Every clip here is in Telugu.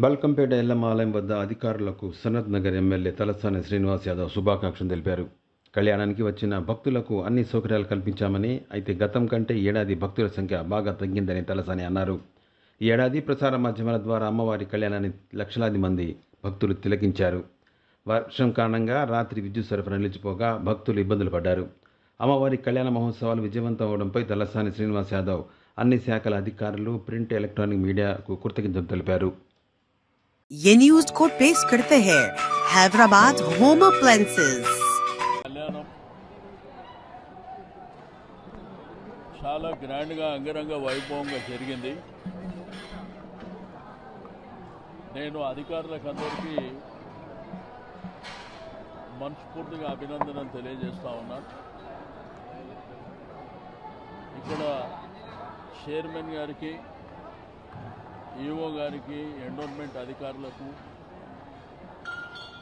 బల్కంపేట ఎల్లమ్మ ఆలయం వద్ద అధికారులకు సనత్ నగర్ ఎమ్మెల్యే తలసాని శ్రీనివాస్ యాదవ్ శుభాకాంక్షలు తెలిపారు. కళ్యాణానికి వచ్చిన భక్తులకు అన్ని సౌకర్యాలు కల్పించామని, అయితే గతం కంటే ఏడాది భక్తుల సంఖ్య బాగా తగ్గిందని తలసాని అన్నారు. ఈ ఏడాది ప్రసార మాధ్యమాల ద్వారా అమ్మవారి కళ్యాణాన్ని లక్షలాది మంది భక్తులు తిలకించారు. వర్షం కారణంగా రాత్రి విద్యుత్ సరఫరా నిలిచిపోగా భక్తులు ఇబ్బందులు పడ్డారు. అమ్మవారి కళ్యాణ మహోత్సవాలు విజయవంతం అవడంపై తలసాని శ్రీనివాస్ యాదవ్ అన్ని శాఖల అధికారులు, ప్రింట్, ఎలక్ట్రానిక్ మీడియాకు కృతజ్ఞతలు తెలిపారు. ये न्यूज को पेश करते हैं हैदराबाद होम अप्लायंसेस। కళ్యాణం చాలా గ్రాండ్గా అంగరంగ వైభవంగా జరిగింది. నేను అధికారులకు అందరికీ మనస్ఫూర్తిగా అభినందనలు తెలియజేస్తా ఉన్నాను. ఇక్కడ చైర్మన్ గారికి, ఈఓ గారికి, ఎండోన్మెంట్ అధికారులకు,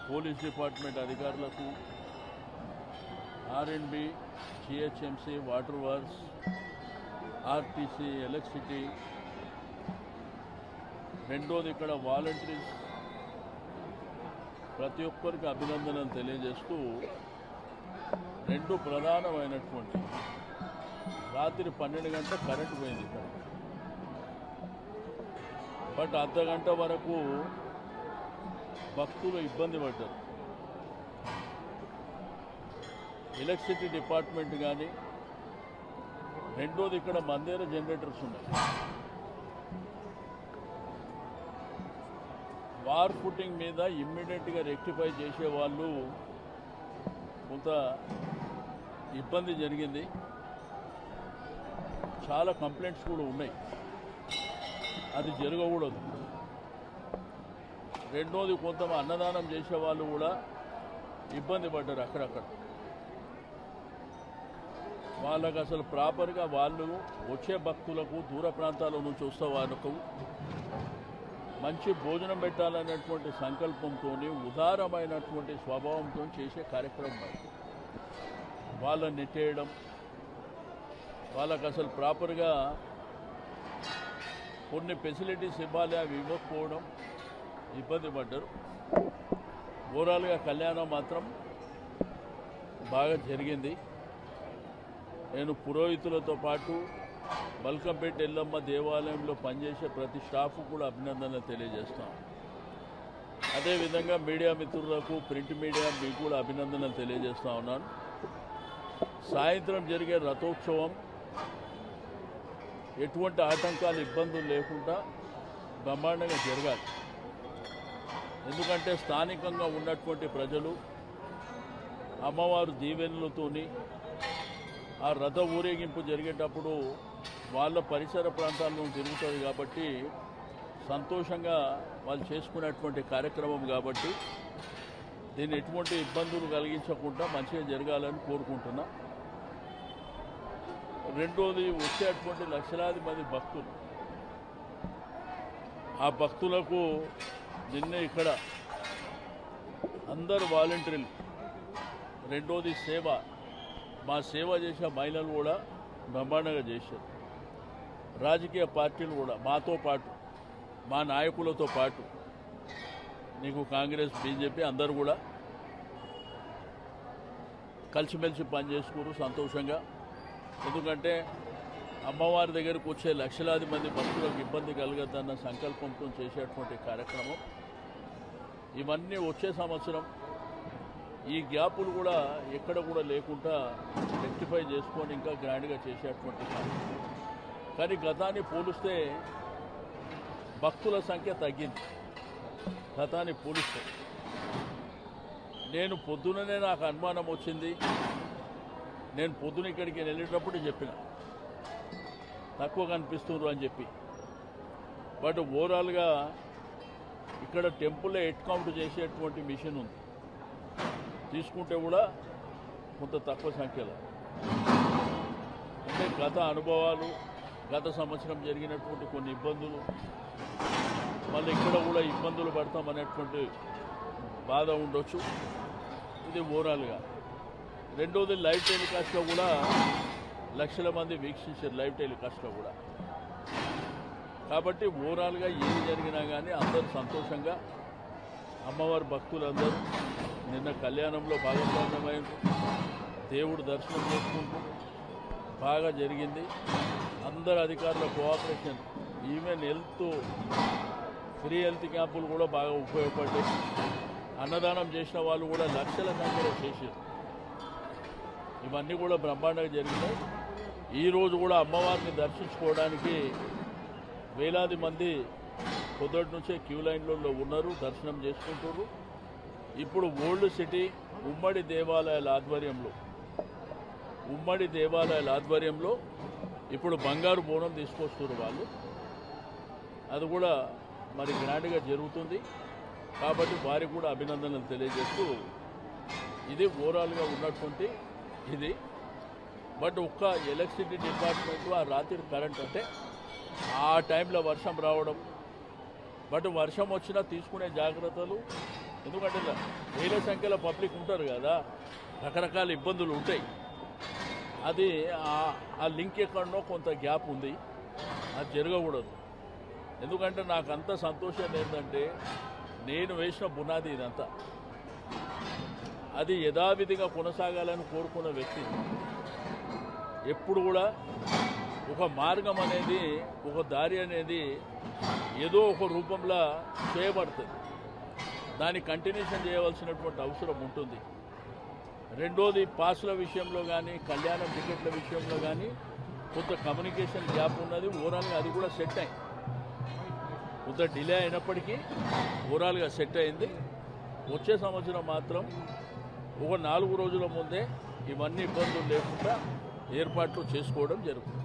పోలీస్ డిపార్ట్మెంట్ అధికారులకు, ఆర్ఎండ్బి, GHMC, water works, RTC, electricity, రెండోది ఇక్కడ వాలంటీర్స్, ప్రతి ఒక్కరికి అభినందనలు తెలియజేస్తూ రెండు ప్రధానమైనటువంటి రాత్రి 12 గంటల కరెంటు పోయింది ఇక్కడ. బట్ అర్ధగంట వరకు భక్తులు ఇబ్బంది పడ్డారు. ఎలక్ట్రిసిటీ డిపార్ట్మెంట్ కానీ, రెండోది ఇక్కడ మందేర జనరేటర్స్ ఉన్నాయి. వార్ ఫుటింగ్ మీద ఇమ్మీడియట్గా రెక్టిఫై చేసే వాళ్ళు కొంత ఇబ్బంది జరిగింది. చాలా కంప్లైంట్స్ కూడా ఉన్నాయి. అది జరగకూడదు. రెండోది కొంత అన్నదానం చేసే వాళ్ళు కూడా ఇబ్బంది పడ్డారు. అక్కడక్కడ వాళ్ళకు అసలు ప్రాపర్గా వాళ్ళు వచ్చే భక్తులకు, దూర ప్రాంతాల నుంచి వస్తే వాళ్ళకు మంచి భోజనం పెట్టాలనేటువంటి సంకల్పంతో, ఉదారమైనటువంటి స్వభావంతో చేసే కార్యక్రమం. వాళ్ళని నెట్టేయడం, వాళ్ళకు అసలు ప్రాపర్గా కొన్ని ఫెసిలిటీస్ ఇవ్వాలి, అవి ఇవ్వకపోవడం, ఇబ్బంది పడ్డారు. ఓవరాల్గా కళ్యాణం మాత్రం బాగా జరిగింది. నేను పురోహితులతో పాటు బల్కంపేట ఎల్లమ్మ దేవాలయంలో పనిచేసే ప్రతి స్టాఫ్ కూడా అభినందనలు తెలియజేస్తాను. అదేవిధంగా మీడియా మిత్రులకు, ప్రింట్ మీడియా మీకు కూడా అభినందనలు తెలియజేస్తూ ఉన్నాను. సాయంత్రం జరిగే రథోత్సవం ఎటువంటి ఆటంకాలు, ఇబ్బందులు లేకుండా బ్రహ్మాండంగా జరగాలి. ఎందుకంటే స్థానికంగా ఉన్నటువంటి ప్రజలు అమ్మవారు దీవెనలతోని ఆ రథ ఊరేగింపు జరిగేటప్పుడు వాళ్ళ పరిసర ప్రాంతాలను తిరుగుతుంది కాబట్టి సంతోషంగా వాళ్ళు చేసుకునేటువంటి కార్యక్రమం కాబట్టి దీన్ని ఎటువంటి ఇబ్బందులు కలిగించకుండా మంచిగా జరగాలని కోరుకుంటున్నా. రెండోది వచ్చేటువంటి లక్షలాది మంది భక్తులు, ఆ భక్తులకు నిన్నే ఇక్కడ అందరు వాలంటీర్లు, రెండోది సేవ, మా సేవ చేసే మహిళలు కూడా బ్రహ్మాండంగా చేశారు. రాజకీయ పార్టీలు కూడా మాతో పాటు, మా నాయకులతో పాటు, నీకు కాంగ్రెస్, బీజేపీ అందరూ కూడా కలిసిమెలిసి పనిచేసుకున్నారు సంతోషంగా. ఎందుకంటే అమ్మవారి దగ్గరకు వచ్చే లక్షలాది మంది భక్తులకు ఇబ్బంది కలగద్దన్న సంకల్పంతో చేసేటువంటి కార్యక్రమం. ఇవన్నీ వచ్చే సంవత్సరం ఈ గ్యాపులు కూడా ఎక్కడ కూడా లేకుండా రెక్టిఫై చేసుకొని ఇంకా గ్రాండ్గా చేసేటువంటి కార్యక్రమం. కానీ గతాన్ని పోలిస్తే భక్తుల సంఖ్య తగ్గింది. గతాన్ని పోలిస్తే నేను పొద్దుననే నాకు అనుమానం వచ్చింది. నేను పొద్దున ఇక్కడికి వెళ్ళేటప్పుడు చెప్పిన తక్కువ కనిపిస్తున్నారు అని చెప్పి. బట్ ఓవరాల్గా ఇక్కడ టెంపుల్లో హెడ్ కౌంట్ చేసేటువంటి మిషన్ ఉంది, తీసుకుంటే కూడా కొంత తక్కువ సంఖ్యలో. అంటే గత అనుభవాలు, గత సంవత్సరం జరిగినటువంటి కొన్ని ఇబ్బందులు, మళ్ళీ ఇక్కడ కూడా ఇబ్బందులు పడతామనేటువంటి బాధ ఉండొచ్చు. ఇది ఓవరాల్గా. రెండోది లైవ్ టెలికాస్ట్లో కూడా లక్షల మంది వీక్షించారు. లైవ్ టెలికాస్ట్లో కూడా కాబట్టి ఓవరాల్గా ఏది జరిగినా కానీ అందరూ సంతోషంగా అమ్మవారి భక్తులందరూ నిన్న కళ్యాణంలో భాగస్వామ్యమైంది, దేవుడు దర్శనం చేసుకుంటూ బాగా జరిగింది. అందరు అధికారుల కోఆపరేషన్, ఈవెన్ ఫ్రీ హెల్త్ క్యాంపులు కూడా బాగా ఉపయోగపడ్డాయి. అన్నదానం చేసిన వాళ్ళు కూడా లక్షల సంఖ్యలో చేశారు. ఇవన్నీ కూడా బ్రహ్మాండంగా జరిగినాయి. ఈరోజు కూడా అమ్మవారిని దర్శించుకోవడానికి వేలాది మంది పొద్దుటి నుంచే క్యూ లైన్లలో ఉన్నారు, దర్శనం చేసుకుంటున్నారు. ఇప్పుడు ఓల్డ్ సిటీ ఉమ్మడి దేవాలయాల ఆధ్వర్యంలో ఇప్పుడు బంగారు బోనం తీసుకొస్తున్నారు వాళ్ళు. అది కూడా మరి గ్రాండ్గా జరుగుతుంది. కాబట్టి వారికి కూడా అభినందనలు తెలియజేస్తూ ఇది ఓవరాల్గా ఉన్నటువంటి ఇది. బట్ ఒక్క ఎలక్ట్రిసిటీ డిపార్ట్మెంట్ ఆ రాత్రి కరెంట్ అంటే ఆ టైంలో వర్షం రావడం, బట్ వర్షం వచ్చినా తీసుకునే జాగ్రత్తలు, ఎందుకంటే వేల సంఖ్యలో పబ్లిక్ ఉంటారు కదా, రకరకాల ఇబ్బందులు ఉంటాయి. అది ఆ లింక్ ఎక్కడనో కొంత గ్యాప్ ఉంది, అది జరగకూడదు. ఎందుకంటే నాకు అంత సంతోషం ఏంటంటే నేను వేసిన బునాది ఇదంతా, అది యథావిధిగా కొనసాగాలని కోరుకున్న వ్యక్తి. ఎప్పుడు కూడా ఒక మార్గం అనేది, ఒక దారి అనేది ఏదో ఒక రూపంలో చేయబడుతుంది, దాన్ని కంటిన్యూషన్ చేయవలసినటువంటి అవసరం ఉంటుంది. రెండోది పాసుల విషయంలో కానీ కళ్యాణం టికెట్ల విషయంలో కానీ కొంత కమ్యూనికేషన్ గ్యాప్ ఉన్నది. ఓవరాల్గా అది కూడా సెట్ అయింది. కొంత డిలే అయినప్పటికీ ఓవరాల్గా సెట్ అయింది. వచ్చే సంవత్సరం మాత్రం ఒక 4 రోజుల ముందే ఇవన్నీ ఇబ్బందులు లేకుండా ఏర్పాట్లు చేసుకోవడం జరుగుతుంది.